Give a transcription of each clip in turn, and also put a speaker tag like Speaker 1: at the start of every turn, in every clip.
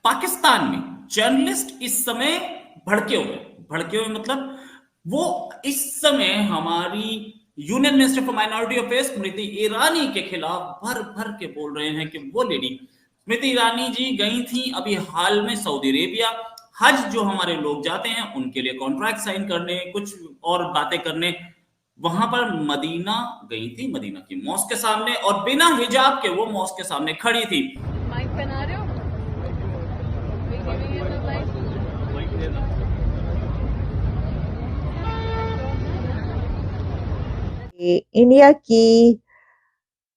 Speaker 1: पाकिस्तान में जर्नलिस्ट इस समय भड़के हुए मतलब वो इस समय हमारी union minister for minority affairs Smriti Irani के खिलाफ भर भर के बोल रहे हैं कि वो लेडी स्मृति ईरानी जी गई थी अभी हाल में सऊदी अरेबिया। हज जो हमारे लोग जाते हैं उनके लिए कॉन्ट्रैक्ट साइन करने, कुछ और बातें करने, वहां पर मदीना गई थी, मदीना की मॉस्क के सामने, और बिना हिजाब के वो मॉस्क के सामने खड़ी थी।
Speaker 2: माइक पहना रहे हो?
Speaker 3: इंडिया की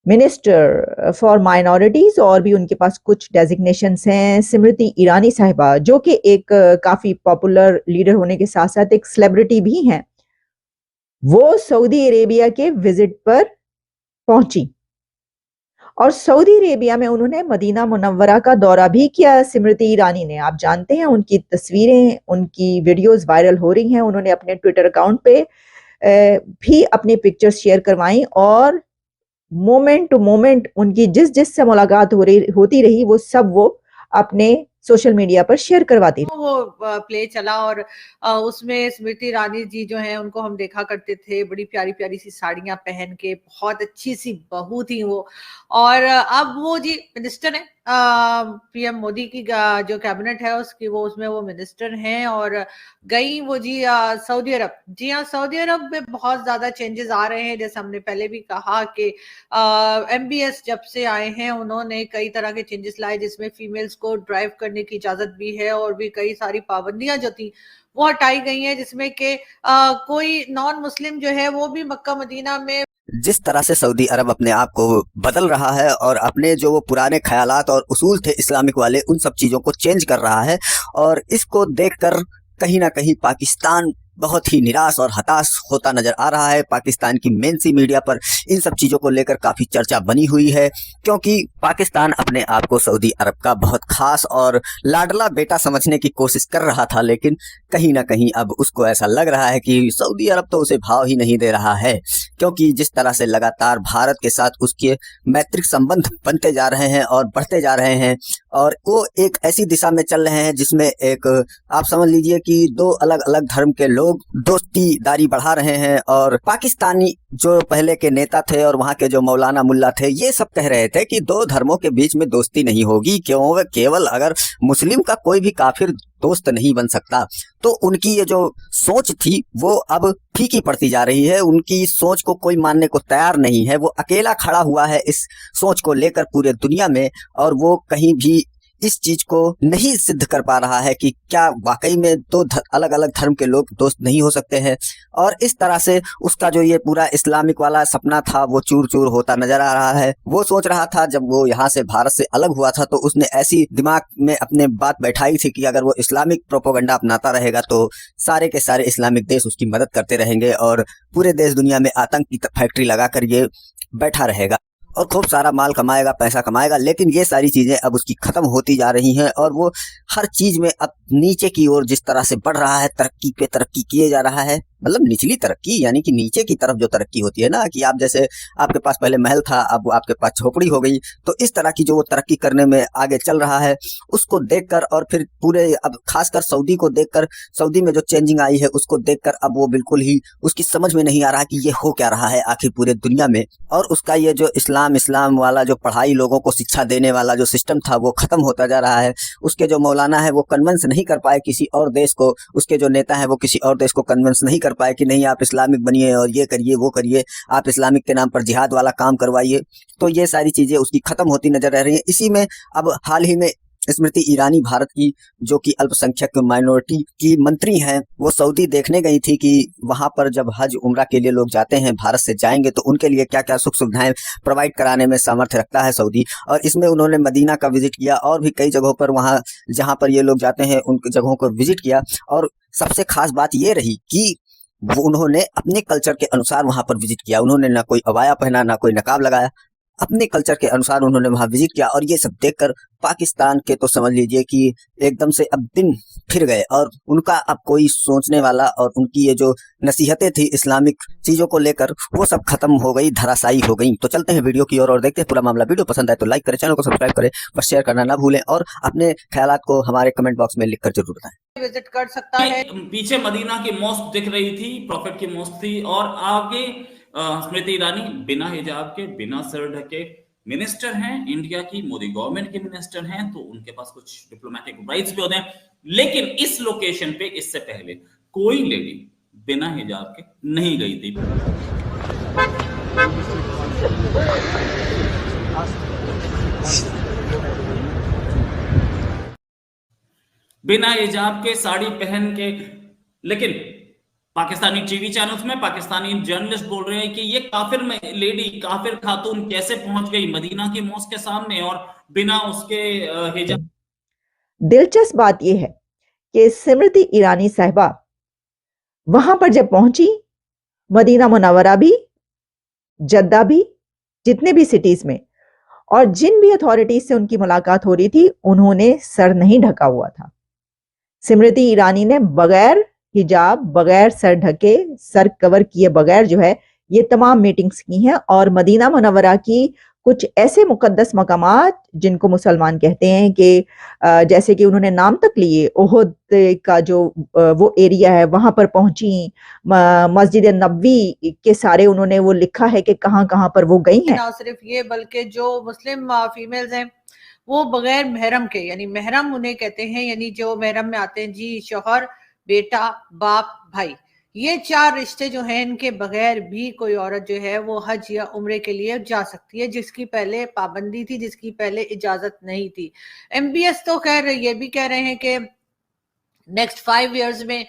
Speaker 3: मिनिस्टर फॉर माइनॉरिटीज और भी उनके पास कुछ डेजिग्नेशंस हैं, स्मृति ईरानी साहिबा, जो कि एक काफी पॉपुलर लीडर होने के साथ साथ एक सेलिब्रिटी भी हैं, वो सऊदी अरेबिया के विजिट पर पहुंची और सऊदी अरेबिया में उन्होंने मदीना मुनव्वरा का दौरा भी किया। स्मृति ईरानी ने, आप जानते हैं, उनकी तस्वीरें, उनकी वीडियोस वायरल हो रही हैं। उन्होंने अपने ट्विटर अकाउंट पे भी अपनी पिक्चर्स शेयर करवाई और मोमेंट टू मोमेंट उनकी जिस जिस से मुलाकात होती रही वो सब वो अपने सोशल मीडिया पर शेयर करवाती रही।
Speaker 2: वो प्ले चला और उसमें स्मृति ईरानी जी जो हैं उनको हम देखा करते थे, बड़ी प्यारी प्यारी सी साड़ियां पहन के, बहुत अच्छी सी बहू थी वो। और अब वो जी मिनिस्टर है, पीएम मोदी की जो कैबिनेट है उसकी, वो उसमें वो मिनिस्टर हैं और गई वो जी सऊदी अरब। जी हाँ, सऊदी अरब में बहुत ज्यादा चेंजेस आ रहे हैं। जैसे हमने पहले भी कहा कि एमबीएस जब से आए हैं उन्होंने कई तरह के चेंजेस लाए, जिसमें फीमेल्स को ड्राइव करने की इजाजत भी है और भी कई सारी पाबंदियां जो थी वो हटाई गई हैं, जिसमें कि कोई नॉन मुस्लिम जो है वो भी मक्का मदीना में।
Speaker 4: जिस तरह से सऊदी अरब अपने आप को बदल रहा है और अपने जो वो पुराने ख्यालात और उसूल थे इस्लामिक वाले, उन सब चीज़ों को चेंज कर रहा है, और इसको देखकर कहीं ना कहीं पाकिस्तान बहुत ही निराश और हताश होता नजर आ रहा है। पाकिस्तान की मेन सी मीडिया पर इन सब चीज़ों को लेकर काफ़ी चर्चा बनी हुई है, क्योंकि पाकिस्तान अपने आप को सऊदी अरब का बहुत खास और लाडला बेटा समझने की कोशिश कर रहा था, लेकिन कहीं ना कहीं अब उसको ऐसा लग रहा है कि सऊदी अरब तो उसे भाव ही नहीं दे रहा है, क्योंकि जिस तरह से लगातार भारत के साथ उसके मैत्रिक संबंध बनते जा रहे हैं और बढ़ते जा रहे हैं, और वो एक ऐसी दिशा में चल रहे हैं जिसमें एक, आप समझ लीजिए कि दो अलग अलग धर्म के लोग दोस्तीदारी बढ़ा रहे हैं। और पाकिस्तानी जो पहले के नेता थे और वहाँ के जो मौलाना मुल्ला थे, ये सब कह रहे थे कि दो धर्मों के बीच में दोस्ती नहीं होगी, क्यों केवल अगर मुस्लिम का कोई भी काफिर दोस्त नहीं बन सकता। तो उनकी ये जो सोच थी वो अब फीकी पड़ती जा रही है, उनकी सोच को कोई मानने को तैयार नहीं है। वो अकेला खड़ा हुआ है इस सोच को लेकर पूरे दुनिया में, और वो कहीं भी इस चीज को नहीं सिद्ध कर पा रहा है कि क्या वाकई में दो अलग अलग धर्म के लोग दोस्त नहीं हो सकते हैं। और इस तरह से उसका जो ये पूरा इस्लामिक वाला सपना था वो चूर चूर होता नजर आ रहा है। वो सोच रहा था जब वो यहाँ से भारत से अलग हुआ था तो उसने ऐसी दिमाग में अपने बात बैठाई थी कि अगर वो इस्लामिक प्रोपोगंडा अपनाता रहेगा तो सारे के सारे इस्लामिक देश उसकी मदद करते रहेंगे और पूरे देश दुनिया में आतंक की फैक्ट्री लगाकर ये बैठा रहेगा और खूब सारा माल कमाएगा, पैसा कमाएगा। लेकिन ये सारी चीज़ें अब उसकी ख़त्म होती जा रही हैं और वो हर चीज़ में अब नीचे की ओर जिस तरह से बढ़ रहा है, तरक्की पे तरक्की किए जा रहा है। मतलब निचली तरक्की, यानी कि नीचे की तरफ जो तरक्की होती है ना, कि आप जैसे आपके पास पहले महल था, अब आपके पास झोपड़ी हो गई, तो इस तरह की जो वो तरक्की करने में आगे चल रहा है, उसको देखकर और फिर पूरे अब खासकर सऊदी को देखकर, सऊदी में जो चेंजिंग आई है उसको देखकर अब वो बिल्कुल ही उसकी समझ में नहीं आ रहा कि ये हो क्या रहा है आखिर पूरे दुनिया में। और उसका ये जो इस्लाम वाला जो पढ़ाई, लोगों को शिक्षा देने वाला जो सिस्टम था वो खत्म होता जा रहा है। उसके जो मौलाना है वो कन्विंस नहीं कर पाए किसी और देश को, उसके जो नेता है वो किसी और देश को कन्विंस नहीं कर पाए कि नहीं आप इस्लामिक बनिए और ये करिए वो करिए, आप इस्लामिक के नाम पर जिहाद वाला काम करवाइए। तो ये सारी चीज़ें उसकी ख़त्म होती नजर आ रही हैं। इसी में अब हाल ही में स्मृति ईरानी, भारत की जो कि अल्पसंख्यक माइनॉरिटी की मंत्री हैं, वो सऊदी देखने गई थी कि वहां पर जब हज उम्रा के लिए लोग जाते हैं, भारत से जाएंगे, तो उनके लिए क्या क्या सुख सुविधाएं प्रोवाइड कराने में सामर्थ्य रखता है सऊदी। और इसमें उन्होंने मदीना का विजिट किया और भी कई जगहों पर वहाँ जहाँ पर ये लोग जाते हैं उन जगहों को विजिट किया। और सबसे खास बात ये रही कि वो उन्होंने अपने कल्चर के अनुसार वहां पर विजिट किया। उन्होंने ना कोई अबाया पहना, ना कोई नकाब लगाया, अपने कल्चर के अनुसार उन्होंने वहां विजिट किया और ये सब देखकर पाकिस्तान के तो समझ लीजिए कि एकदम से अब दिन फिर गए और उनका अब कोई सोचने वाला और उनकी ये जो नसीहतें थी इस्लामिक चीजों को लेकर वो सब खत्म हो गई, धराशायी हो गई। तो चलते हैं वीडियो की ओर और देखते हैं पूरा मामला। वीडियो पसंद आए तो लाइक करें, चैनल को सब्सक्राइब करें, पर शेयर करना ना भूलें और अपने ख्यालात को हमारे कमेंट बॉक्स में लिखकर जरूर बताएं।
Speaker 2: विजिट कर सकता है।
Speaker 1: पीछे मदीना की मॉस्क दिख रही थी, प्रॉफिट की मॉस्क थी, और आगे स्मृति ईरानी बिना हिजाब के, बिना सर ढके मिनिस्टर हैं इंडिया की, मोदी गवर्नमेंट के मिनिस्टर हैं, तो उनके पास कुछ डिप्लोमेटिक राइट्स भी होते हैं। लेकिन इस लोकेशन पे इससे पहले कोई लेडी बिना हिजाब के नहीं गई थी। बिना हिजाब के, साड़ी पहन के। लेकिन पाकिस्तानी टीवी चैनल्स में पाकिस्तानी जर्नलिस्ट बोल रहे हैं कि ये काफिर में लेडी, काफिर खातून कैसे पहुंच गई मदीना की मॉस्क के सामने और बिना उसके हिजाब।
Speaker 3: दिलचस्प बात यह है कि स्मृति ईरानी साहिबा वहां पर जब पहुंची, मदीना मुनव्वरा भी, जद्दा भी, जितने भी सिटीज में, और जिन भी अथॉरिटीज से उनकी मुलाकात हो रही थी, उन्होंने सर नहीं ढका हुआ था। स्मृति ईरानी ने बगैर हिजाब, बगैर सर ढके, सर कवर किए बगैर जो है ये तमाम मीटिंग्स की हैं। और मदीना मुनव्वरा की कुछ ऐसे मुकद्दस मकामात जिनको मुसलमान कहते हैं कि जैसे कि उन्होंने नाम तक लिए, ओहद का जो वो एरिया है वहां पर पहुंची, मस्जिद नबवी के सारे उन्होंने वो लिखा है कि कहां कहां पर वो गई हैं।
Speaker 2: ना सिर्फ ये बल्कि जो मुस्लिम फीमेल्स हैं वो बगैर महरम के, यानी महरम उन्हें कहते हैं, यानी जो महरम में आते हैं जी शौहर, बेटा, बाप, भाई, ये चार रिश्ते जो हैं इनके बगैर भी कोई औरत जो है वो हज या उम्रे के लिए जा सकती है, जिसकी पहले पाबंदी थी, जिसकी पहले इजाजत नहीं थी। MBS तो खैर ये भी कह रहे हैं कि नेक्स्ट 5 इयर्स में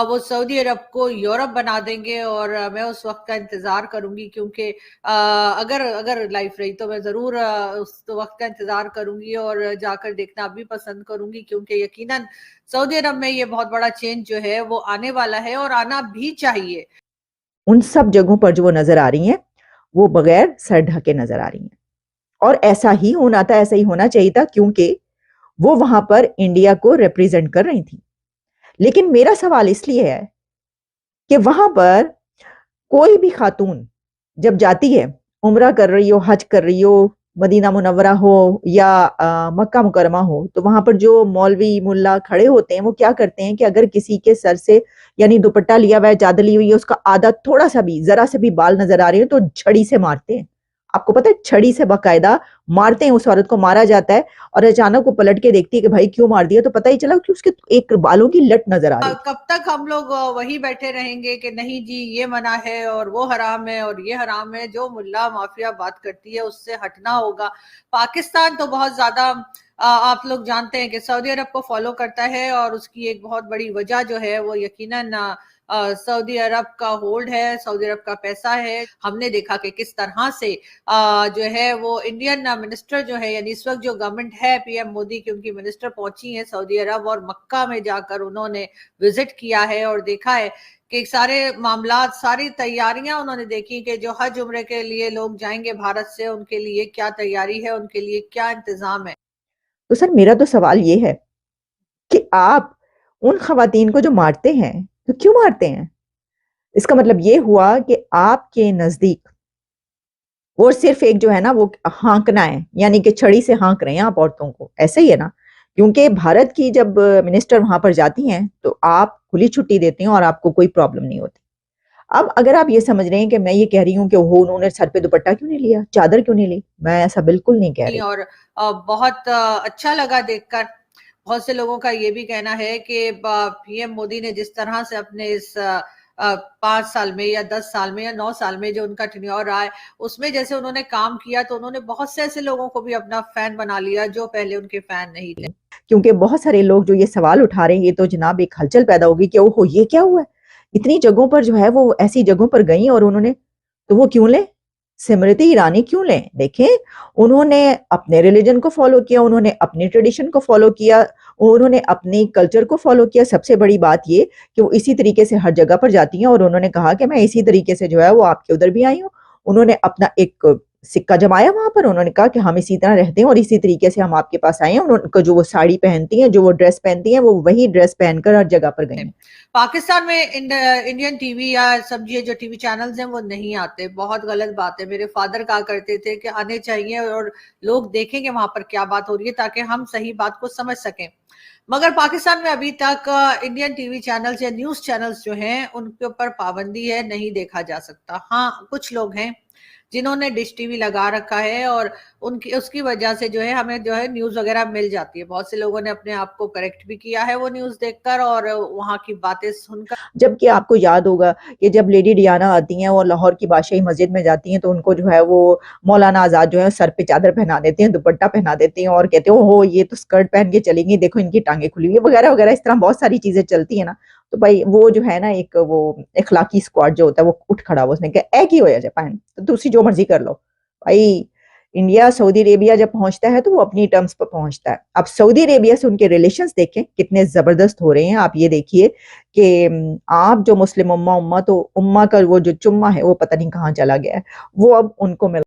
Speaker 2: वो सऊदी अरब को यूरोप बना देंगे, और मैं उस वक्त का इंतजार करूंगी, क्योंकि अगर लाइफ रही तो मैं जरूर उस वक्त का इंतजार करूंगी और जाकर देखना भी पसंद करूंगी, क्योंकि यकीनन सऊदी अरब में ये बहुत बड़ा चेंज जो है वो आने वाला है और आना भी चाहिए।
Speaker 3: उन सब जगहों पर जो वो नजर आ रही हैं वो बगैर सर ढके नजर आ रही हैं, और ऐसा ही होना था, ऐसा ही होना चाहिए था, क्योंकि वो वहां पर इंडिया को रिप्रेजेंट कर रही थी। लेकिन मेरा सवाल इसलिए है कि वहां पर कोई भी खातून जब जाती है, उम्रा कर रही हो, हज कर रही हो, मदीना मुनव्वरा हो या मक्का मुकरमा हो, तो वहां पर जो मौलवी मुल्ला खड़े होते हैं वो क्या करते हैं कि अगर किसी के सर से, यानी दुपट्टा लिया हुआ है, चादर ली हुई है, उसका आधा थोड़ा सा भी, जरा से भी बाल नजर आ रहे हैं तो छड़ी से मारते हैं। आपको पता है, छड़ी से बाकायदा मारते हैं, उस औरत को मारा जाता है, और अचानक वो पलट के देखती है कि भाई क्यों मार दिया, तो पता ही चला कि उसके एक बालों की लट नजर आ रही है।
Speaker 2: कब तक हम लोग वही बैठे रहेंगे कि नहीं जी ये मना है और वो हराम है और ये हराम है? जो मुल्ला माफिया बात करती है उससे हटना होगा। पाकिस्तान तो बहुत ज्यादा आप लोग जानते हैं कि सऊदी अरब को फॉलो करता है, और उसकी एक बहुत बड़ी वजह जो है वो यकीनन सऊदी अरब का होल्ड है, सऊदी अरब का पैसा है। हमने देखा कि किस तरह से जो है वो इंडियन मिनिस्टर जो है, यानी इस वक्त जो गवर्नमेंट है, PM मोदी की उनकी मिनिस्टर पहुंची है सऊदी अरब, और मक्का में जाकर उन्होंने विजिट किया है और देखा है कि सारे मामला, सारी तैयारियां उन्होंने देखी कि जो हज उम्रे के लिए लोग जाएंगे भारत से, उनके लिए क्या तैयारी है, उनके लिए क्या इंतजाम है।
Speaker 3: तो सर मेरा तो सवाल ये है कि आप उन खवातीन को जो मारते हैं तो क्यों मारते हैं? इसका मतलब ये हुआ कि आपके नजदीक वो सिर्फ एक जो है ना वो हाँकना है, यानी कि छड़ी से हाँक रहे हैं आप औरतों को, ऐसे ही है ना? क्योंकि भारत की जब मिनिस्टर वहां पर जाती हैं तो आप खुली छुट्टी देते हैं और आपको कोई प्रॉब्लम नहीं होती। अब अगर आप ये समझ रहे हैं कि मैं ये कह रही हूँ कि वो उन्होंने सर पे दुपट्टा क्यों नहीं लिया, चादर क्यों नहीं ली, मैं ऐसा बिल्कुल नहीं कह रही।
Speaker 2: और बहुत अच्छा लगा देखकर। बहुत से लोगों का ये भी कहना है कि PM मोदी ने जिस तरह से अपने इस 5 साल में या 10 साल में या 9 साल में जो उनका टेन्योर रहा है, उसमें जैसे उन्होंने काम किया, तो उन्होंने बहुत से ऐसे लोगों को भी अपना फैन बना लिया जो पहले उनके फैन नहीं थे।
Speaker 3: क्योंकि बहुत सारे लोग जो ये सवाल उठा रहे हैं, ये तो जनाब एक हलचल पैदा होगी कि ओहो ये क्या हुआ है, इतनी जगहों पर जो है वो ऐसी जगहों पर गई और उन्होंने, तो वो क्यों ले, स्मृति ईरानी क्यों लें? देखें, उन्होंने अपने रिलीजन को फॉलो किया, उन्होंने अपनी ट्रेडिशन को फॉलो किया, उन्होंने अपनी कल्चर को फॉलो किया। सबसे बड़ी बात ये कि वो इसी तरीके से हर जगह पर जाती हैं, और उन्होंने कहा कि मैं इसी तरीके से जो है वो आपके उधर भी आई हूँ। उन्होंने अपना एक सिक्का जमाया वहां पर। उन्होंने कहा कि हम इसी तरह रहते हैं और इसी तरीके से हम आपके पास आए हैं। उनको जो वो साड़ी पहनती हैं, जो वो ड्रेस पहनती हैं, वो वही ड्रेस पहनकर हर जगह पर गई हैं।
Speaker 2: पाकिस्तान में इंडियन टीवी या सब ये जो टीवी चैनल्स हैं वो नहीं आते, बहुत गलत बात है। मेरे फादर कहा करते थे कि आने चाहिए और लोग देखेंगे वहां पर क्या बात हो रही है ताकि हम सही बात को समझ सकें। मगर पाकिस्तान में अभी तक इंडियन टीवी चैनल्स या न्यूज चैनल्स जो हैं उनके ऊपर पाबंदी है, नहीं देखा जा सकता। हाँ, कुछ लोग हैं जिन्होंने डिश टीवी लगा रखा है और उनकी उसकी वजह से जो है हमें जो है न्यूज वगैरह मिल जाती है। बहुत से लोगों ने अपने आप को करेक्ट भी किया है वो न्यूज देखकर और वहां की बातें सुनकर।
Speaker 3: जबकि आपको याद होगा कि जब लेडी डियाना आती हैं और लाहौर की बादशाही मस्जिद में जाती हैं तो उनको जो है वो मौलाना आजाद जो है सर पे चादर पहना देते हैं, दुपट्टा पहना देते हैं और कहते हैं ओहो ये तो स्कर्ट पहन के चलेंगी, देखो इनकी टांगे खुली हुई है, वगैरह वगैरह। इस तरह बहुत सारी चीजें चलती है ना। तो भाई वो जो है ना, एक वो इखलाकी स्क्वाड जो होता है वो उठ खड़ा हुआ, उसने कहा एक ही हो जाए पहन, तो दूसरी जो मर्जी कर लो। भाई इंडिया सऊदी अरेबिया जब पहुंचता है तो वो अपनी टर्म्स पर पहुंचता है। अब सऊदी अरेबिया से उनके रिलेशंस देखें कितने जबरदस्त हो रहे हैं। आप ये देखिए कि आप जो मुस्लिम उम्मा तो उम्मा का वो जो चुम्मा है वो पता नहीं कहाँ चला गया है, वो अब उनको मिल